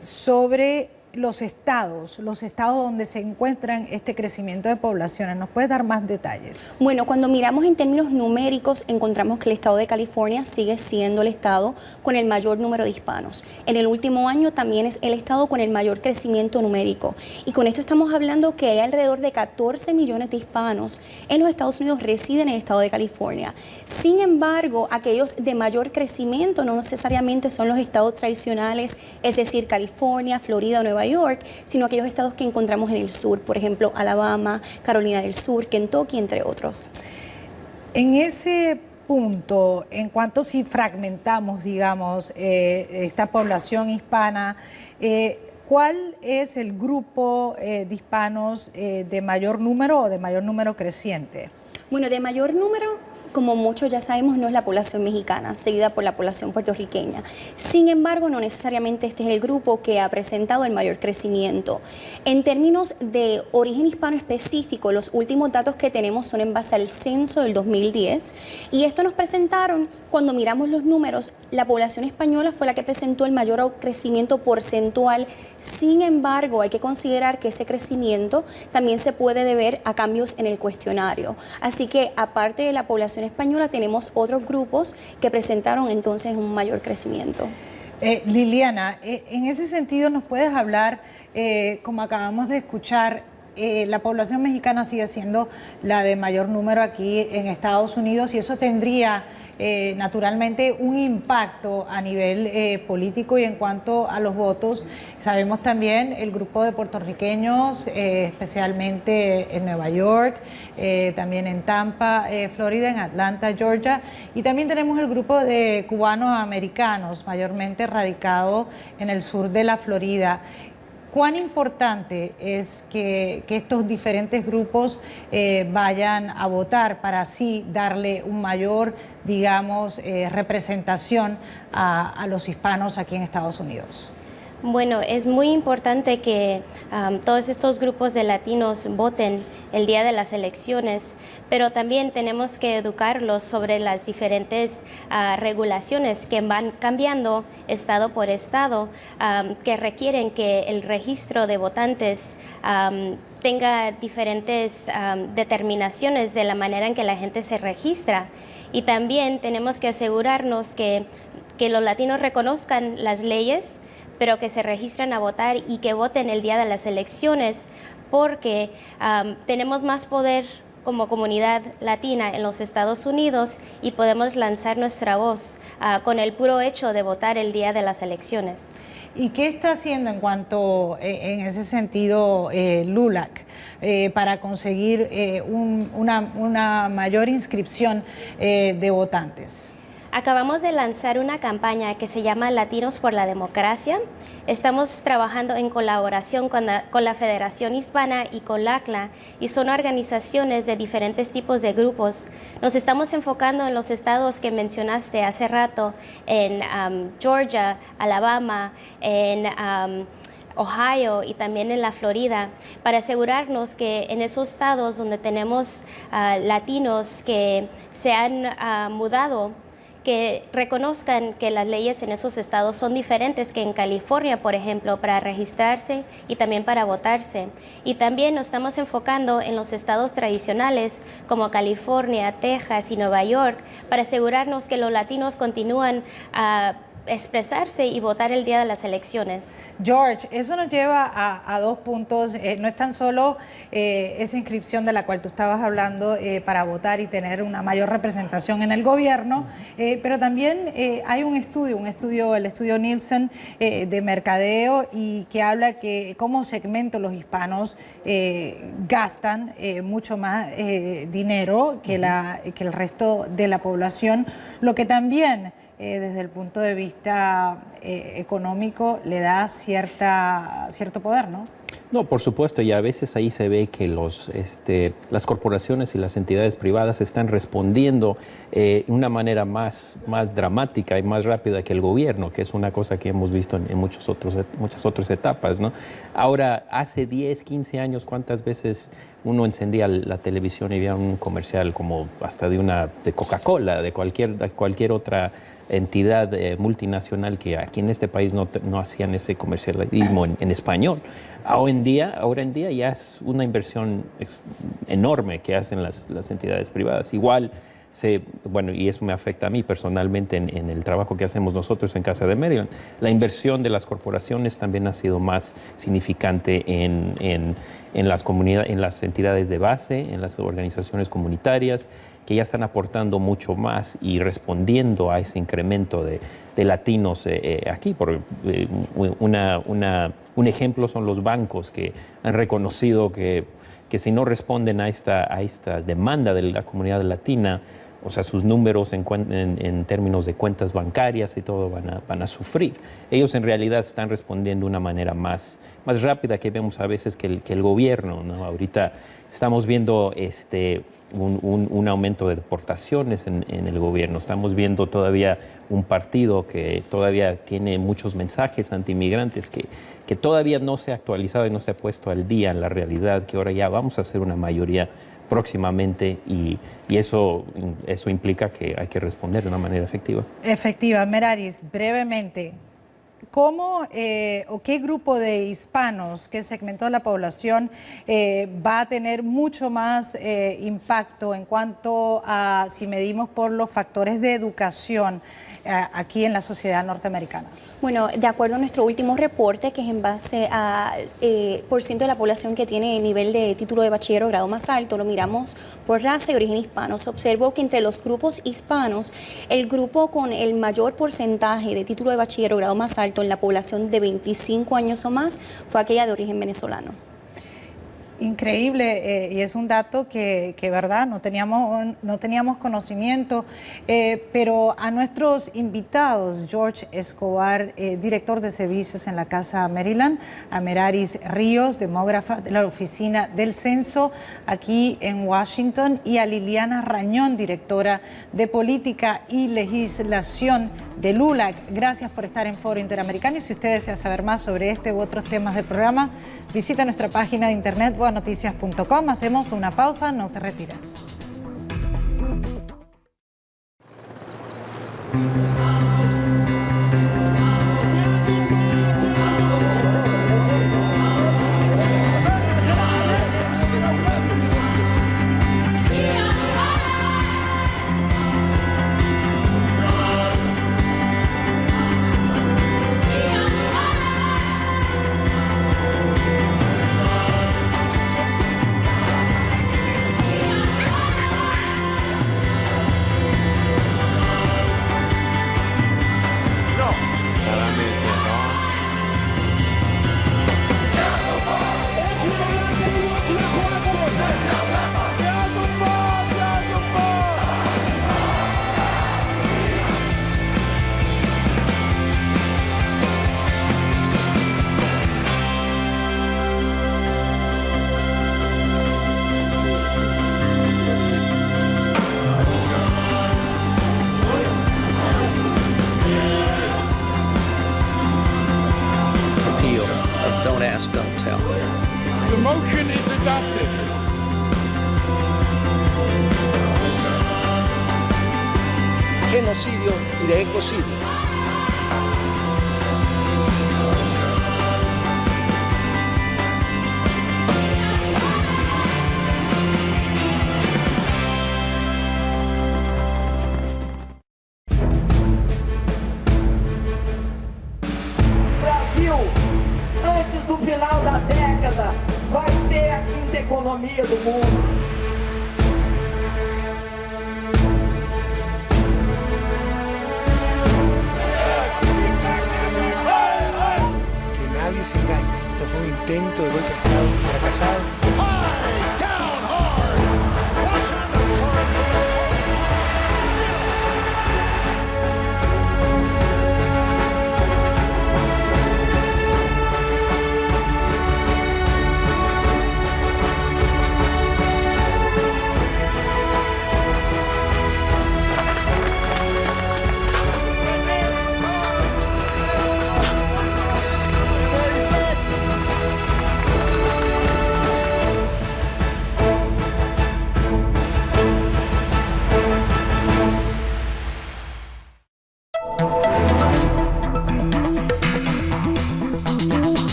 A: sobre los estados donde se encuentran este crecimiento de poblaciones? ¿Nos puedes dar más detalles?
O: Bueno, cuando miramos en términos numéricos, encontramos que el estado de California sigue siendo el estado con el mayor número de hispanos. En el último año también es el estado con el mayor crecimiento numérico. Y con esto estamos hablando que hay alrededor de 14 millones de hispanos en los Estados Unidos residen en el estado de California. Sin embargo, aquellos de mayor crecimiento no necesariamente son los estados tradicionales, es decir, California, Florida o Nueva York, sino aquellos estados que encontramos en el sur, por ejemplo, Alabama, Carolina del Sur, Kentucky, entre otros.
A: En ese punto, en cuanto si fragmentamos, digamos, esta población hispana, ¿cuál es el grupo de hispanos de mayor número o de mayor número creciente?
O: Bueno, de mayor número, como muchos ya sabemos, no es la población mexicana, seguida por la población puertorriqueña. Sin embargo, no necesariamente este es el grupo que ha presentado el mayor crecimiento. En términos de origen hispano específico, los últimos datos que tenemos son en base al censo del 2010 y esto nos presentaron, cuando miramos los números, la población española fue la que presentó el mayor crecimiento porcentual. Sin embargo, hay que considerar que ese crecimiento también se puede deber a cambios en el cuestionario. Así que, aparte de la población española, tenemos otros grupos que presentaron entonces un mayor crecimiento.
A: Liliana, en ese sentido, ¿nos puedes hablar, como acabamos de escuchar, la población mexicana sigue siendo la de mayor número aquí en Estados Unidos y eso tendría naturalmente un impacto a nivel político y en cuanto a los votos? Sabemos también el grupo de puertorriqueños, especialmente en Nueva York, también en Tampa, Florida, en Atlanta, Georgia, y también tenemos el grupo de cubanos americanos, mayormente radicado en el sur de la Florida. ¿Cuán importante es que estos diferentes grupos vayan a votar para así darle un mayor, digamos, representación a los hispanos aquí en Estados Unidos?
P: Bueno, es muy importante que todos estos grupos de latinos voten el día de las elecciones, pero también tenemos que educarlos sobre las diferentes regulaciones que van cambiando estado por estado, que requieren que el registro de votantes tenga diferentes determinaciones de la manera en que la gente se registra. Y también tenemos que asegurarnos que los latinos reconozcan las leyes, pero que se registran a votar y que voten el día de las elecciones, porque tenemos más poder como comunidad latina en los Estados Unidos y podemos lanzar nuestra voz con el puro hecho de votar el día de las elecciones.
A: ¿Y qué está haciendo en cuanto, en ese sentido, LULAC, para conseguir una mayor inscripción de votantes?
P: Acabamos de lanzar una campaña que se llama Latinos por la Democracia. Estamos trabajando en colaboración con la Federación Hispana y con LACLA, y son organizaciones de diferentes tipos de grupos. Nos estamos enfocando en los estados que mencionaste hace rato, en Georgia, Alabama, en Ohio y también en la Florida, para asegurarnos que en esos estados donde tenemos latinos que se han mudado, que reconozcan que las leyes en esos estados son diferentes que en California, por ejemplo, para registrarse y también para votarse. Y también nos estamos enfocando en los estados tradicionales como California, Texas y Nueva York, para asegurarnos que los latinos continúan expresarse y votar el día de las elecciones.
A: George, eso nos lleva a dos puntos. No es tan solo esa inscripción de la cual tú estabas hablando para votar y tener una mayor representación en el gobierno, pero también hay un estudio, el estudio Nielsen de mercadeo, y que habla que como segmento los hispanos gastan mucho más dinero que el resto de la población, lo que también desde el punto de vista económico le da cierto poder, ¿no?
Q: No, por supuesto, y a veces ahí se ve que las corporaciones y las entidades privadas están respondiendo de una manera más dramática y más rápida que el gobierno, que es una cosa que hemos visto en muchas otras etapas, ¿no? Ahora, hace 10, 15 años, ¿cuántas veces uno encendía la televisión y veía un comercial como hasta de Coca-Cola, de cualquier otra entidad multinacional que aquí en este país no hacían ese comercialismo en español? Ahora en día ya es una inversión enorme que hacen las entidades privadas. Igual, y eso me afecta a mí personalmente en el trabajo que hacemos nosotros en Casa de Maryland, la inversión de las corporaciones también ha sido más significante en las comunidades, en las entidades de base, en las organizaciones comunitarias, que ya están aportando mucho más y respondiendo a ese incremento de latinos aquí. Un ejemplo son los bancos, que han reconocido que si no responden a esta demanda de la comunidad latina, o sea, sus números en términos de cuentas bancarias y todo van a sufrir. Ellos en realidad están respondiendo de una manera más rápida que vemos a veces que el gobierno, ¿no? Ahorita estamos viendo un aumento de deportaciones en el gobierno. Estamos viendo todavía un partido que todavía tiene muchos mensajes antiinmigrantes que todavía no se ha actualizado y no se ha puesto al día en la realidad, que ahora ya vamos a ser una mayoría próximamente, y eso implica que hay que responder de una manera efectiva.
A: Meraris, brevemente, ¿cómo o qué grupo de hispanos, qué segmento de la población va a tener mucho más impacto en cuanto a si medimos por los factores de educación aquí en la sociedad norteamericana?
O: Bueno, de acuerdo a nuestro último reporte, que es en base al % de la población que tiene el nivel de título de bachiller o grado más alto, lo miramos por raza y origen hispano. Se observó que entre los grupos hispanos, el grupo con el mayor porcentaje de título de bachiller o grado más alto en la población de 25 años o más fue aquella de origen venezolano.
A: Increíble, y es un dato que verdad, no teníamos conocimiento, pero a nuestros invitados, George Escobar, director de servicios en la Casa Maryland, a Meraris Ríos, demógrafa de la Oficina del Censo aquí en Washington, y a Liliana Rañón, directora de Política y Legislación de LULAC. Gracias por estar en Foro Interamericano, y si usted desea saber más sobre este u otros temas del programa, visita nuestra página de internet boanoticias.com. Hacemos una pausa, no se retiren.
R: Genocidio y de ecocidio. economia do mundo.
S: Nadie se engañe, esto fue un intento de golpe de Estado fracasado.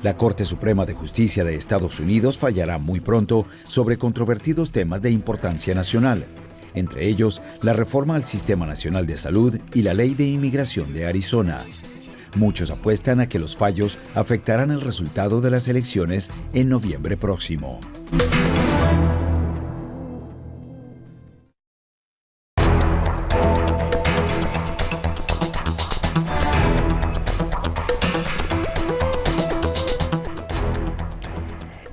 C: La Corte Suprema de Justicia de Estados Unidos fallará muy pronto sobre controvertidos temas de importancia nacional, entre ellos la reforma al Sistema Nacional de Salud y la Ley de Inmigración de Arizona. Muchos apuestan a que los fallos afectarán el resultado de las elecciones en noviembre próximo.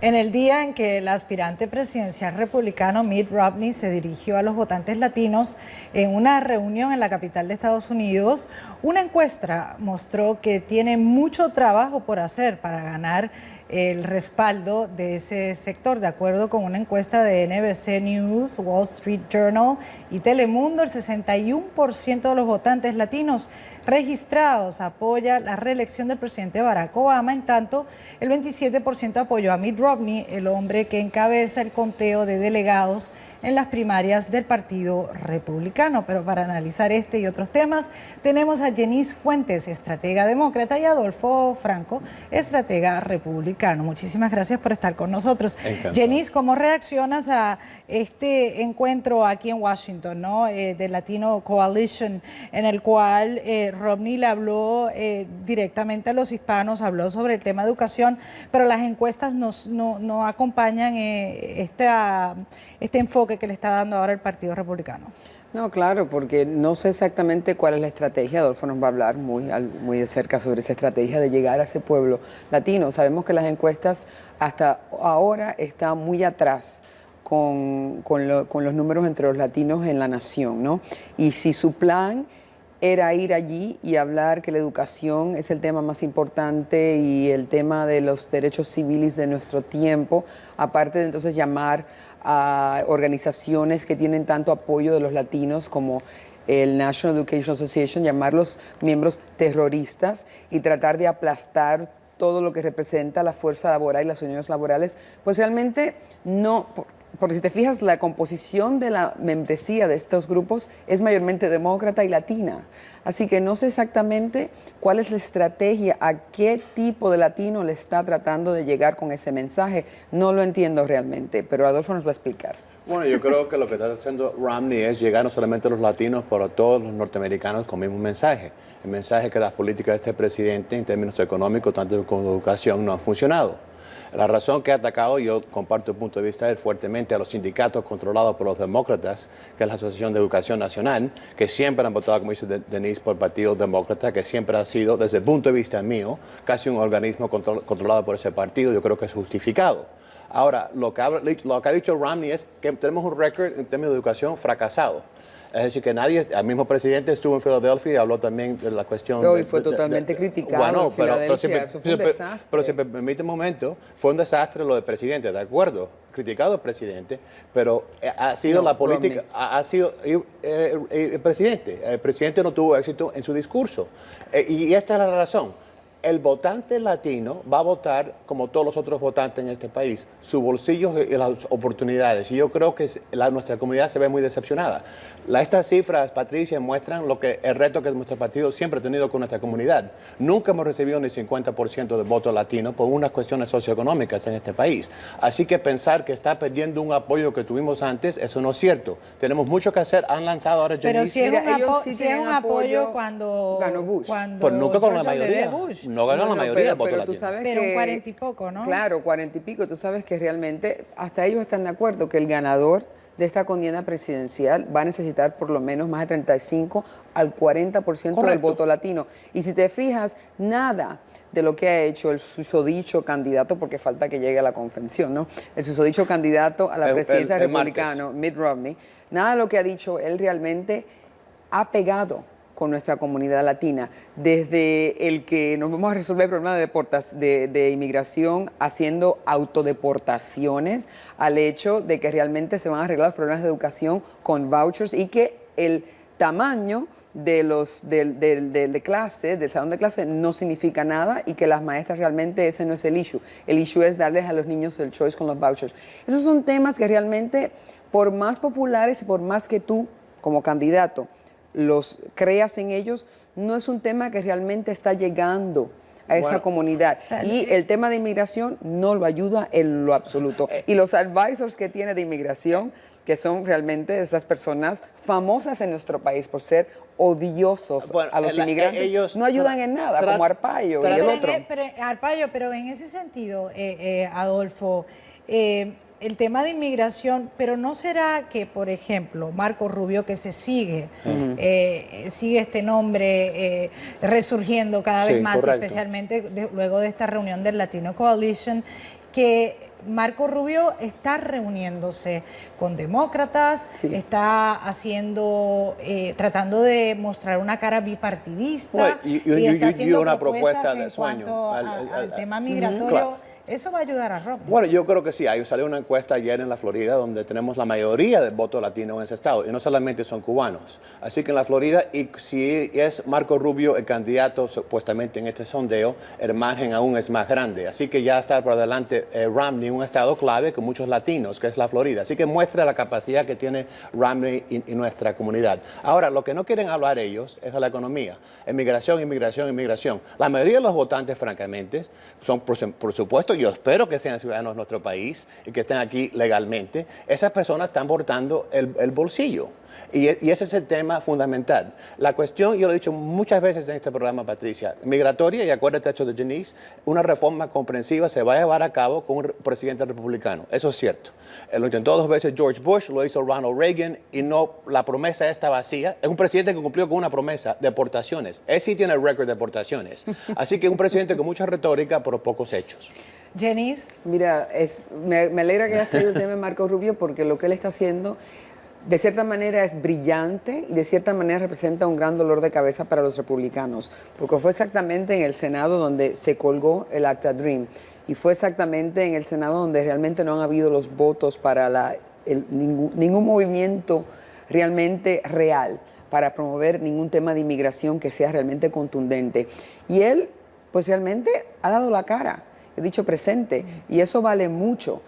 A: En el día en que el aspirante presidencial republicano Mitt Romney se dirigió a los votantes latinos en una reunión en la capital de Estados Unidos, una encuesta mostró que tiene mucho trabajo por hacer para ganar el respaldo de ese sector. De acuerdo con una encuesta de NBC News, Wall Street Journal y Telemundo, el 61% de los votantes latinos registrados apoya la reelección del presidente Barack Obama, en tanto el 27% apoyó a Mitt Romney, el hombre que encabeza el conteo de delegados en las primarias del Partido Republicano. Pero para analizar este y otros temas, tenemos a Jenice Fuentes, estratega demócrata, y Adolfo Franco, estratega republicano. Muchísimas gracias por estar con nosotros.
T: Encantado.
A: Jenice, ¿cómo reaccionas a este encuentro aquí en Washington, ¿no? De Latino Coalition, en el cual Romney le habló directamente a los hispanos, habló sobre el tema de educación, pero las encuestas no acompañan este enfoque que le está dando ahora el Partido Republicano?
T: No, claro, porque no sé exactamente cuál es la estrategia. Adolfo nos va a hablar muy de cerca sobre esa estrategia de llegar a ese pueblo latino. Sabemos que las encuestas hasta ahora están muy atrás con los números entre los latinos en la nación, ¿no? Y si su plan era ir allí y hablar que la educación es el tema más importante y el tema de los derechos civiles de nuestro tiempo, aparte de entonces llamar a organizaciones que tienen tanto apoyo de los latinos como el National Education Association, llamarlos miembros terroristas y tratar de aplastar todo lo que representa la fuerza laboral y las uniones laborales, pues realmente no. Porque si te fijas, la composición de la membresía de estos grupos es mayormente demócrata y latina. Así que no sé exactamente cuál es la estrategia, a qué tipo de latino le está tratando de llegar con ese mensaje. No lo entiendo realmente, pero Adolfo nos va a explicar.
U: Bueno, yo creo que lo que está haciendo Romney es llegar no solamente a los latinos, pero a todos los norteamericanos con el mismo mensaje. El mensaje que las políticas de este presidente en términos económicos, tanto como educación, no han funcionado. La razón que ha atacado, yo comparto el punto de vista, es fuertemente a los sindicatos controlados por los demócratas, que es la Asociación de Educación Nacional, que siempre han votado, como dice Denise, por el Partido Demócrata, que siempre ha sido, desde el punto de vista mío, casi un organismo controlado por ese partido. Yo creo que es justificado. Ahora, lo que ha dicho Romney es que tenemos un récord en términos de educación fracasado. Es decir, que nadie, el mismo presidente estuvo en Filadelfia y habló también de la cuestión...
T: Hoy fue totalmente criticado en Filadelfia, eso fue un desastre.
U: Pero si me permite un momento, fue un desastre lo del presidente, ¿de acuerdo? Criticado el presidente, pero ha sido la política, ha sido el presidente no tuvo éxito en su discurso. Y esta es la razón. El votante latino va a votar, como todos los otros votantes en este país, su bolsillo y las oportunidades. Y yo creo que nuestra comunidad se ve muy decepcionada. Estas cifras, Patricia, muestran el reto que nuestro partido siempre ha tenido con nuestra comunidad. Nunca hemos recibido ni 50% de voto latino por unas cuestiones socioeconómicas en este país. Así que pensar que está perdiendo un apoyo que tuvimos antes, eso no es cierto. Tenemos mucho que hacer. Han lanzado ahora...
A: Pero si es un apoyo cuando
U: pero nunca con la
A: George
U: mayoría.
A: Bush.
U: No ganó la mayoría del voto latino.
A: Pero un 40 y poco, ¿no?
T: Claro, 40 y pico. Tú sabes que realmente hasta ellos están de acuerdo que el ganador de esta contienda presidencial va a necesitar por lo menos más de 35 al 40% del voto latino. Y si te fijas, nada de lo que ha hecho el susodicho candidato, porque falta que llegue a la convención, ¿no? El susodicho candidato a la presidencia republicano, Mitt Romney, nada de lo que ha dicho él realmente ha pegado con nuestra comunidad latina, desde el que nos vamos a resolver el problema de inmigración haciendo autodeportaciones, al hecho de que realmente se van a arreglar los problemas de educación con vouchers y que el tamaño de clase, del salón de clase, no significa nada y que las maestras realmente ese no es el issue. El issue es darles a los niños el choice con los vouchers. Esos son temas que realmente, por más populares y por más que tú, como candidato, los creas en ellos, no es un tema que realmente está llegando a esa comunidad. Y el tema de inmigración no lo ayuda en lo absoluto. Y los advisors que tiene de inmigración, que son realmente esas personas famosas en nuestro país por ser odiosos a los inmigrantes, ellos no ayudan en nada, como Arpaio y el otro.
A: Arpaio, pero en ese sentido, Adolfo, el tema de inmigración, pero ¿no será que, por ejemplo, Marco Rubio, que se sigue este nombre resurgiendo cada vez más, especialmente luego de esta reunión del Latino Coalition, que Marco Rubio está reuniéndose con demócratas, está haciendo, tratando de mostrar una cara bipartidista y está haciendo
U: una
A: propuestas
U: propuesta de
A: en
U: sueño
A: cuanto al tema migratorio?
U: Claro.
A: ¿Eso va a ayudar a Romney?
U: Bueno, yo creo que sí. Ahí salió una encuesta ayer en la Florida donde tenemos la mayoría del voto latino en ese estado y no solamente son cubanos. Así que en la Florida, y si es Marco Rubio el candidato supuestamente en este sondeo, el margen aún es más grande. Así que ya está por delante Romney, un estado clave con muchos latinos, que es la Florida. Así que muestra la capacidad que tiene Romney y nuestra comunidad. Ahora, lo que no quieren hablar ellos es de la economía. Inmigración, inmigración, inmigración. La mayoría de los votantes, francamente, son, por supuesto, yo espero que sean ciudadanos de nuestro país y que estén aquí legalmente. Esas personas están votando el bolsillo. Y ese es el tema fundamental. La cuestión, yo lo he dicho muchas veces en este programa, Patricia, migratoria, y acuérdate de Janice, una reforma comprensiva se va a llevar a cabo con un presidente republicano. Eso es cierto. Lo intentó 2 veces George Bush, lo hizo Ronald Reagan, y no, la promesa está vacía. Es un presidente que cumplió con una promesa, deportaciones. Él sí tiene el récord de deportaciones. Así que un presidente con mucha retórica, pero pocos hechos.
A: Janice.
T: Mira, me alegra que hayas traído el tema de Marco Rubio, porque lo que él está haciendo de cierta manera es brillante y de cierta manera representa un gran dolor de cabeza para los republicanos, porque fue exactamente en el Senado donde se colgó el Acta Dream y fue exactamente en el Senado donde realmente no han habido los votos para ningún movimiento realmente real para promover ningún tema de inmigración que sea realmente contundente. Y él, pues realmente ha dado la cara, he dicho presente, y eso vale mucho.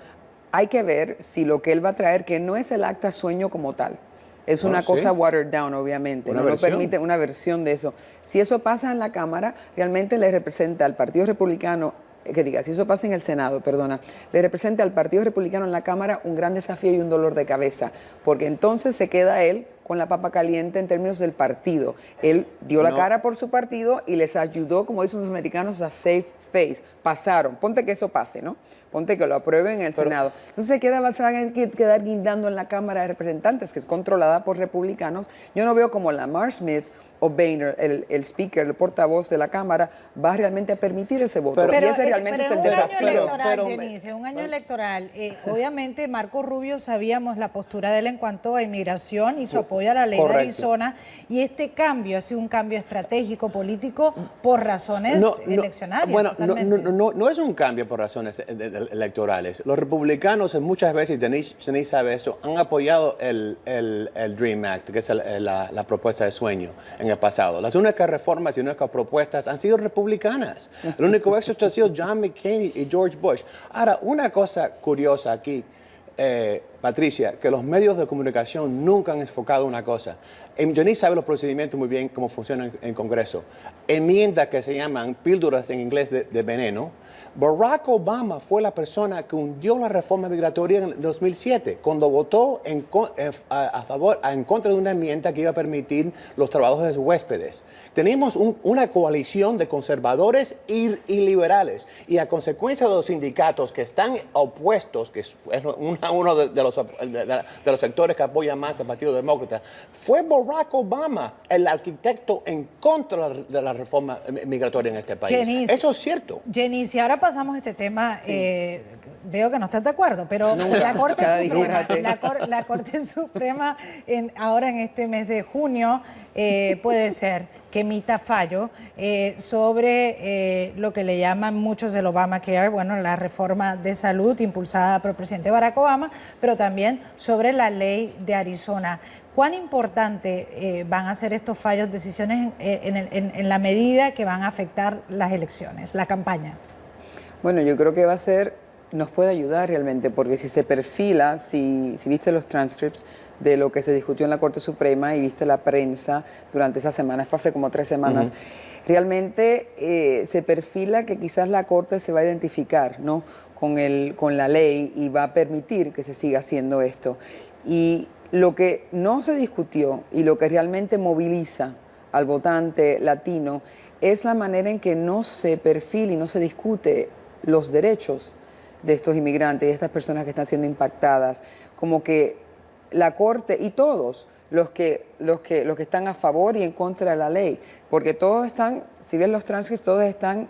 T: Hay que ver si lo que él va a traer, que no es el acta sueño como tal, es una cosa watered down, obviamente, no permite una versión de eso. Si eso pasa en la Cámara, realmente le representa al Partido Republicano, si eso pasa en el Senado, le representa al Partido Republicano en la Cámara un gran desafío y un dolor de cabeza, porque entonces se queda él con la papa caliente en términos del partido. Él dio la cara por su partido y les ayudó, como dicen los americanos, a save face. Pasaron. Ponte que eso pase, ¿no? Ponte que lo aprueben en el Senado. Entonces se van a quedar guindando en la Cámara de Representantes, que es controlada por republicanos. Yo no veo como Lamar Smith o Boehner, el speaker, el portavoz de la Cámara, va realmente a permitir ese voto.
A: Pero
T: ese realmente es el desafío.
A: Un año electoral. Obviamente, Marco Rubio sabíamos la postura de él en cuanto a inmigración y su apoyo a la ley de Arizona. Y este cambio ha sido un cambio estratégico, político, por razones eleccionarias.
U: Bueno, no es un cambio por razones electorales. Los republicanos, muchas veces, Denise sabe esto, han apoyado el Dream Act, que es la propuesta de sueño en el pasado. Las únicas reformas y únicas propuestas han sido republicanas. El único éxito ha sido John McCain y George Bush. Ahora, una cosa curiosa aquí, Patricia, que los medios de comunicación nunca han enfocado una cosa. Johnny sabe los procedimientos muy bien, cómo funcionan en Congreso. Enmiendas que se llaman píldoras en inglés de veneno. Barack Obama fue la persona que hundió la reforma migratoria en el 2007, cuando votó en contra de una enmienda que iba a permitir los trabajos de sus huéspedes. Tenemos una coalición de conservadores y liberales, y a consecuencia de los sindicatos que están opuestos, que es uno de los sectores que apoya más al Partido Demócrata, fue Barack Obama el arquitecto en contra de la reforma migratoria en este país.
A: Janice,
U: eso es cierto.
A: Janice, y ahora pasamos a este tema, veo que no estás de acuerdo, pero la Corte Suprema ahora en este mes de junio puede ser que emita fallo sobre lo que le llaman muchos el Obamacare, bueno, la reforma de salud impulsada por el presidente Barack Obama, pero también sobre la ley de Arizona. ¿Cuán importante van a ser estos fallos, decisiones en la medida que van a afectar las elecciones, la campaña?
T: Bueno, yo creo que nos puede ayudar realmente, porque si se perfila, si viste los transcripts de lo que se discutió en la Corte Suprema y viste la prensa durante esas semanas, fue hace como 3 semanas, realmente se perfila que quizás la Corte se va a identificar, ¿no?, con la ley y va a permitir que se siga haciendo esto. Y lo que no se discutió y lo que realmente moviliza al votante latino es la manera en que no se perfila y no se discute los derechos de estos inmigrantes y de estas personas que están siendo impactadas, como que la Corte y todos los que están a favor y en contra de la ley, porque todos están, si ves los transcripts, todos están,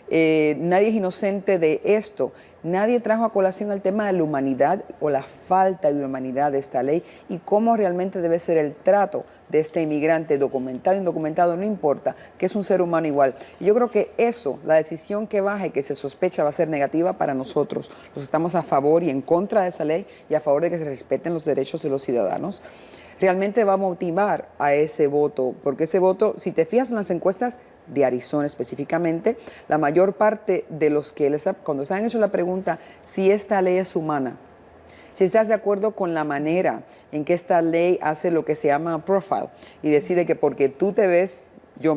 T: nadie es inocente de esto. Nadie trajo a colación el tema de la humanidad o la falta de humanidad de esta ley y cómo realmente debe ser el trato de este inmigrante, documentado, indocumentado, no importa, que es un ser humano igual. Y yo creo que eso, la decisión que baje, que se sospecha va a ser negativa para nosotros. Los estamos a favor y en contra de esa ley y a favor de que se respeten los derechos de los ciudadanos. Realmente va a motivar a ese voto, porque ese voto, si te fijas en las encuestas de Arizona específicamente, la mayor parte de los que cuando se han hecho la pregunta si esta ley es humana, si estás de acuerdo con la manera en que esta ley hace lo que se llama profile y decide que porque tú te ves, tú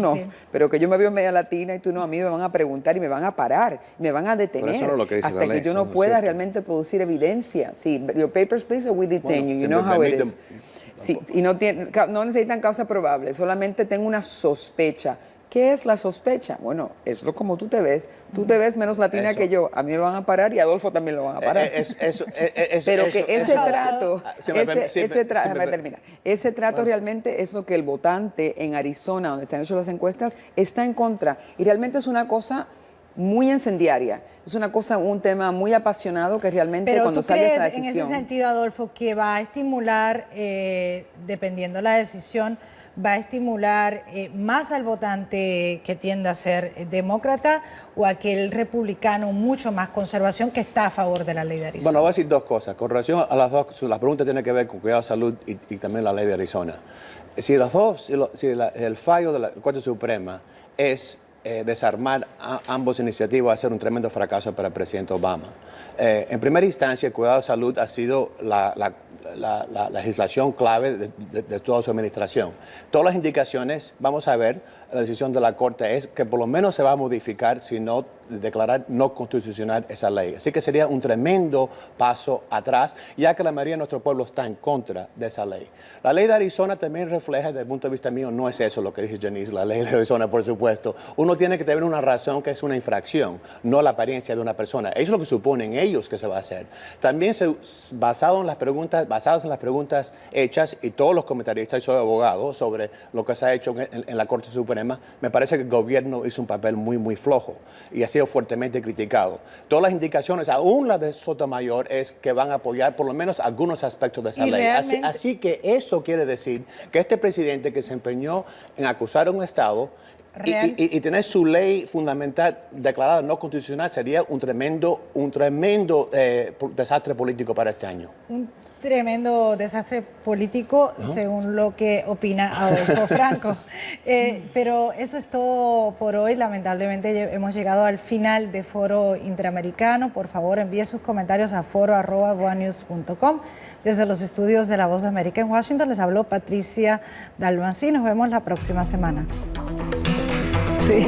T: no, pero que yo me veo media latina y tú no, a mí me van a preguntar y me van a parar, me van a detener
U: eso no es lo que dice
T: hasta
U: la ley,
T: que yo no pueda realmente producir evidencia. Sí, your papers please or we detain you, you know how it is. Sí, y no necesitan causa probable, solamente tengo una sospecha. ¿Qué es la sospecha? Bueno, es como tú te ves menos latina que yo, a mí me van a parar y a Adolfo también lo van a parar. Pero que ese trato realmente es lo que el votante en Arizona, donde se han hecho las encuestas, está en contra. Y realmente es una cosa muy incendiaria, es un tema muy apasionado que realmente cuando sale esa decisión...
A: ¿Pero tú crees en ese sentido, Adolfo, que va a estimular, dependiendo de la decisión, va a estimular más al votante que tiende a ser demócrata o aquel republicano mucho más conservación que está a favor de la ley de Arizona?
U: Bueno, voy a decir dos cosas. Con relación a las dos, la pregunta tiene que ver con cuidado de salud y también la ley de Arizona. Si el fallo de la Corte Suprema es desarmar ambas iniciativas, va a ser un tremendo fracaso para el presidente Obama. En primera instancia, el cuidado de salud ha sido la legislación clave de toda su administración. Todas las indicaciones, vamos a ver, la decisión de la Corte es que por lo menos se va a modificar, si no declarar no constitucional esa ley. Así que sería un tremendo paso atrás, ya que la mayoría de nuestro pueblo está en contra de esa ley. La ley de Arizona también refleja, desde el punto de vista mío, no es eso lo que dice Janice, la ley de Arizona, por supuesto. Uno tiene que tener una razón que es una infracción, no la apariencia de una persona. Eso es lo que suponen ellos que se va a hacer. También basadas en las preguntas hechas, y todos los comentaristas, y soy abogado, sobre lo que se ha hecho en la Corte Suprema, me parece que el gobierno hizo un papel muy, muy flojo y ha sido fuertemente criticado. Todas las indicaciones, aún la de Sotomayor, es que van a apoyar por lo menos algunos aspectos de esa ley. Así que eso quiere decir que este presidente que se empeñó en acusar a un Estado y tener su ley fundamental declarada no constitucional sería un tremendo desastre político para este año.
A: Un tremendo desastre político, según lo que opina Adolfo Franco. Pero eso es todo por hoy. Lamentablemente hemos llegado al final de Foro Interamericano. Por favor, envíe sus comentarios a foro@boanews.com. Desde los estudios de La Voz de América en Washington les habló Patricia Dalmací. Nos vemos la próxima semana. Sí.